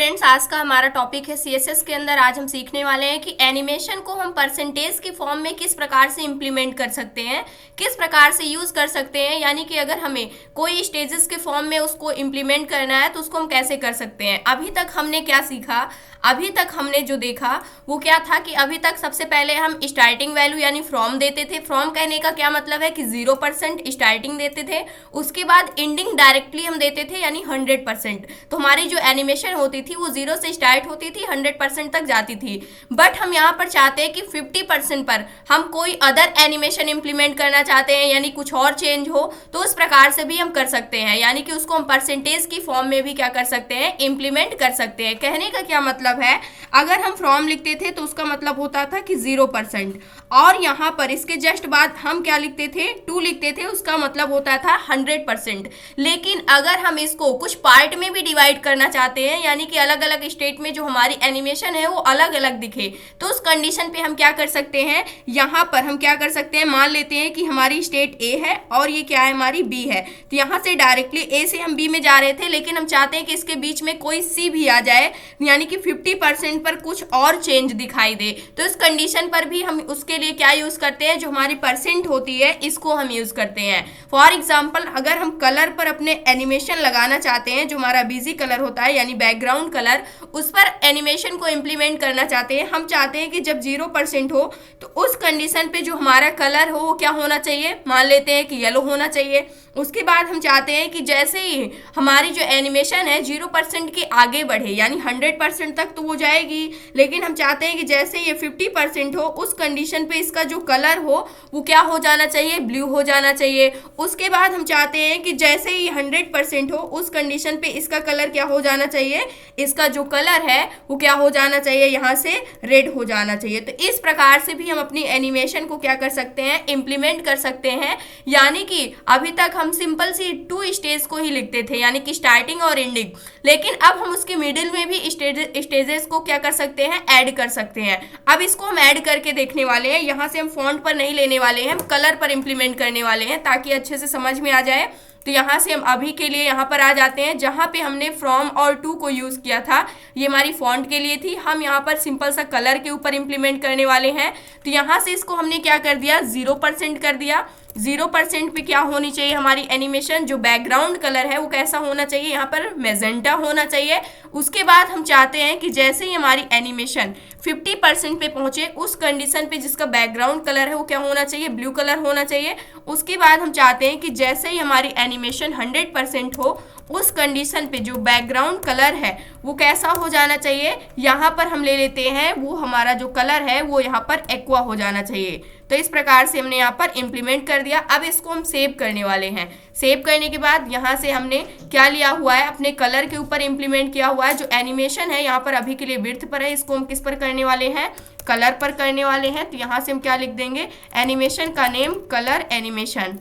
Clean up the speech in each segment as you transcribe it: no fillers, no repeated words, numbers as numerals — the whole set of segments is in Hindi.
फ्रेंड्स, आज का हमारा टॉपिक है सीएसएस के अंदर। आज हम सीखने वाले हैं कि एनिमेशन को हम परसेंटेज की फॉर्म में किस प्रकार से इम्प्लीमेंट कर सकते हैं, किस प्रकार से यूज़ कर सकते हैं। यानी कि अगर हमें कोई स्टेजेस के फॉर्म में उसको इम्प्लीमेंट करना है तो उसको हम कैसे कर सकते हैं। अभी तक हमने क्या सीखा, अभी तक हमने जो देखा वो क्या था कि अभी तक सबसे पहले हम स्टार्टिंग वैल्यू यानी फ्रॉम देते थे। फ्रॉम कहने का क्या मतलब है कि 0% स्टार्टिंग देते थे। उसके बाद एंडिंग डायरेक्टली हम देते थे यानी 100%। तो हमारी जो एनिमेशन होती थी वो 0 से स्टार्ट होती थी, 100% तक जाती थी। बट हम यहाँ पर चाहते हैं कि 50% पर हम कोई अदर एनिमेशन इंप्लीमेंट करना चाहते हैं, यानी कुछ और चेंज हो, तो उस प्रकार से भी हम कर सकते हैं। यानी कि उसको हम परसेंटेज की फॉर्म में भी क्या कर सकते हैं, इंप्लीमेंट कर सकते हैं। कहने का क्या मतलब है, अगर हम फ्रॉम लिखते थे तो उसका मतलब होता था कि 0%, और यहाँ पर इसके जस्ट बाद हम क्या लिखते थे, 2 लिखते थे, उसका मतलब होता था 100%। लेकिन अगर हम इसको कुछ पार्ट में भी डिवाइड करना चाहते हैं, यानी कि अलग अलग स्टेट में जो हमारी एनिमेशन है वो अलग अलग दिखे, तो उस कंडीशन पे हम क्या कर सकते हैं, यहाँ पर हम क्या कर सकते हैं, मान लेते हैं कि हमारी स्टेट ए है और ये क्या है, हमारी बी है। तो यहाँ से डायरेक्टली ए से हम बी में जा रहे थे, लेकिन हम चाहते हैं कि इसके बीच में कोई सी भी आ जाए, यानी कि 50% पर कुछ और चेंज दिखाई दे। तो इस कंडीशन पर भी हम उसके लिए क्या यूज करते हैं, जो हमारी परसेंट होती है इसको हम यूज करते हैं। फॉर एग्जाम्पल, अगर हम कलर पर अपने एनिमेशन लगाना चाहते हैं, जो हमारा बिजी कलर होता है यानी बैकग्राउंड कलर, उस पर एनिमेशन को इम्प्लीमेंट करना चाहते हैं। हम चाहते हैं कि जब 0% हो तो उस कंडीशन पे जो हमारा कलर हो वो क्या होना चाहिए, मान लेते हैं कि येलो होना चाहिए। उसके बाद हम चाहते हैं कि जैसे ही हमारी जो एनिमेशन है 0% के आगे बढ़े, यानी 100% तक तो वो जाएगी, लेकिन हम चाहते हैं कि जैसे ये 50% हो उस कंडीशन पे इसका जो कलर हो वो क्या हो जाना चाहिए, ब्लू हो जाना चाहिए। उसके बाद हम चाहते हैं कि जैसे ही 100% हो उस कंडीशन पे इसका कलर क्या हो जाना चाहिए, इसका जो कलर है वो क्या हो जाना चाहिए, यहाँ से रेड हो जाना चाहिए। तो इस प्रकार से भी हम अपनी एनिमेशन को क्या कर सकते हैं, इम्प्लीमेंट कर सकते हैं। यानी कि अभी तक हम सिंपल सी 2 स्टेज को ही लिखते थे, यानी कि स्टार्टिंग और एंडिंग, लेकिन अब हम उसके मिडिल में भी स्टेजेस को क्या कर सकते हैं, ऐड कर सकते हैं। अब इसको हम ऐड करके देखने वाले हैं। यहाँ से हम फॉन्ट पर नहीं लेने वाले हैं, हम कलर पर इंप्लीमेंट करने वाले हैं ताकि अच्छे से समझ में आ जाए। तो यहाँ से हम अभी के लिए यहाँ पर आ जाते हैं, जहाँ पे हमने फ्रॉम और टू को यूज़ किया था, ये हमारी फॉन्ट के लिए थी। हम यहाँ पर सिंपल सा कलर के ऊपर इंप्लीमेंट करने वाले हैं। तो यहाँ से इसको हमने क्या कर दिया, 0% कर दिया। 0% पे क्या होनी चाहिए हमारी एनिमेशन, जो बैकग्राउंड कलर है वो कैसा होना चाहिए, यहाँ पर मैजेंटा होना चाहिए। उसके बाद हम चाहते हैं कि जैसे ही हमारी एनिमेशन 50% पे पहुंचे उस कंडीशन पे जिसका बैकग्राउंड कलर है वो क्या होना चाहिए, ब्लू कलर होना चाहिए। उसके बाद हम चाहते हैं कि जैसे ही हमारी एनिमेशन 100% हो उस कंडीशन पे जो बैकग्राउंड कलर है वो कैसा हो जाना चाहिए, यहाँ पर हम ले लेते हैं वो हमारा जो कलर है वो यहाँ पर एक्वा हो जाना चाहिए। तो इस प्रकार से हमने यहाँ पर इम्प्लीमेंट कर दिया। अब इसको हम सेव करने वाले हैं। सेव करने के बाद यहाँ से हमने क्या लिया हुआ है, अपने कलर के ऊपर इम्प्लीमेंट किया हुआ है। जो एनिमेशन है यहाँ पर अभी के लिए विड्थ पर है, इसको हम किस पर करने वाले हैं, कलर पर करने वाले हैं। तो यहाँ से हम क्या लिख देंगे, एनिमेशन का name colour animation,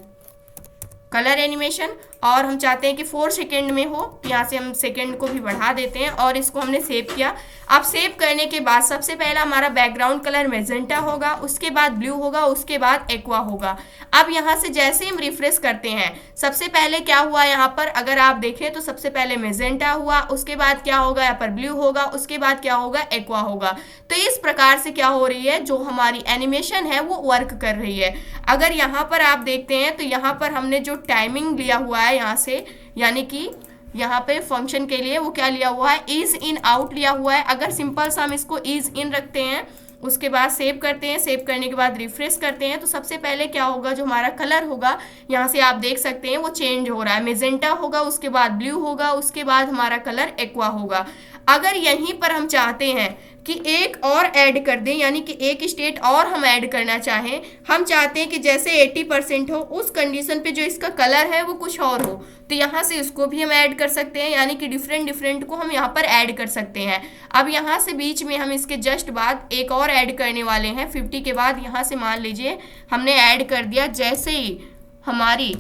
colour animation, और हम चाहते हैं कि 4 सेकेंड में हो, तो यहाँ से हम सेकेंड को भी बढ़ा देते हैं और इसको हमने सेव किया। अब सेव करने के बाद सबसे पहला हमारा बैकग्राउंड कलर मैजेंटा होगा, उसके बाद ब्लू होगा, उसके बाद एक्वा होगा। अब यहाँ से जैसे हम रिफ्रेश करते हैं, सबसे पहले क्या हुआ यहाँ पर, अगर आप देखें तो सबसे पहले मैजेंटा हुआ, उसके बाद क्या होगा, यहाँ पर ब्लू होगा, उसके बाद क्या होगा, एक्वा होगा। तो इस प्रकार से क्या हो रही है, जो हमारी एनिमेशन है वो वर्क कर रही है। अगर यहाँ पर आप देखते हैं तो यहाँ पर हमने जो टाइमिंग लिया हुआ है यहाँ से, यानी कि यहाँ पे फंक्शन के लिए वो क्या लिया हुआ है, इज इन आउट लिया हुआ है। अगर सिंपल सा हम इसको इज इन रखते हैं, उसके बाद सेव करते हैं, सेव करने के बाद रिफ्रेश करते हैं, तो सबसे पहले क्या होगा, जो हमारा कलर होगा यहाँ से आप देख सकते हैं वो चेंज हो रहा है। मेजेंटा होगा, उसके बाद ब्लू होगा, उसके बाद हमारा कलर एक्वा होगा। अगर यहीं पर हम चाहते हैं कि एक और ऐड कर दें, यानी कि एक स्टेट और हम ऐड करना चाहें, हम चाहते हैं कि जैसे 80% हो उस कंडीशन पे जो इसका कलर है वो कुछ और हो, तो यहाँ से उसको भी हम ऐड कर सकते हैं, यानी कि डिफरेंट को हम यहाँ पर ऐड कर सकते हैं। अब यहाँ से बीच में हम इसके जस्ट बाद एक और ऐड करने वाले हैं। 50 के बाद यहाँ से मान लीजिए हमने ऐड कर दिया, जैसे ही हमारी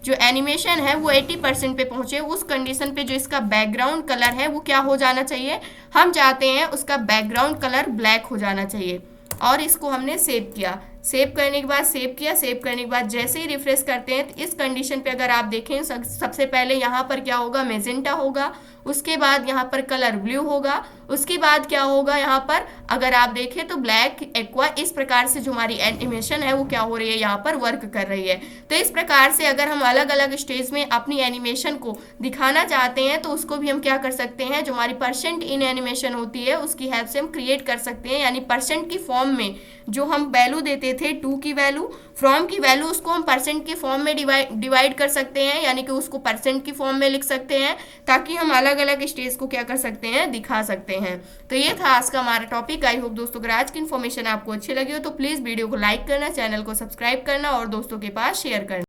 जो एनिमेशन है वो 80% पे पहुंचे उस कंडीशन पे जो इसका बैकग्राउंड कलर है वो क्या हो जाना चाहिए, हम चाहते हैं उसका बैकग्राउंड कलर ब्लैक हो जाना चाहिए। और इसको हमने सेव किया, सेव करने के बाद सेव किया, सेव करने के बाद जैसे ही रिफ्रेश करते हैं तो इस कंडीशन पे अगर आप देखें सबसे पहले यहाँ पर क्या होगा, मैजेंटा होगा, उसके बाद यहाँ पर कलर ब्लू होगा, उसके बाद क्या होगा यहाँ पर अगर आप देखें तो ब्लैक, एक्वा, इस प्रकार से जो हमारी एनिमेशन है वो क्या हो रही है यहाँ पर वर्क कर रही है। तो इस प्रकार से अगर हम अलग अलग स्टेज में अपनी एनिमेशन को दिखाना चाहते हैं तो उसको भी हम क्या कर सकते हैं, जो हमारी परसेंट इन एनिमेशन होती है उसकी हेल्प से हम क्रिएट कर सकते हैं। यानी परसेंट की फॉर्म में जो हम वैल्यू देते थे 2 की वैल्यू, फ्रॉम की वैल्यू, उसको हम परसेंट के फॉर्म में डिवाइड कर सकते हैं, यानी कि उसको परसेंट की फॉर्म में लिख सकते हैं ताकि हम अलग अलग स्टेज को क्या कर सकते हैं, दिखा सकते हैं। तो ये था आज का हमारा टॉपिक। आई होप दोस्तों अगर आज की इन्फॉर्मेशन आपको अच्छी लगी हो तो प्लीज़ वीडियो को लाइक करना, चैनल को सब्सक्राइब करना और दोस्तों के पास शेयर करना।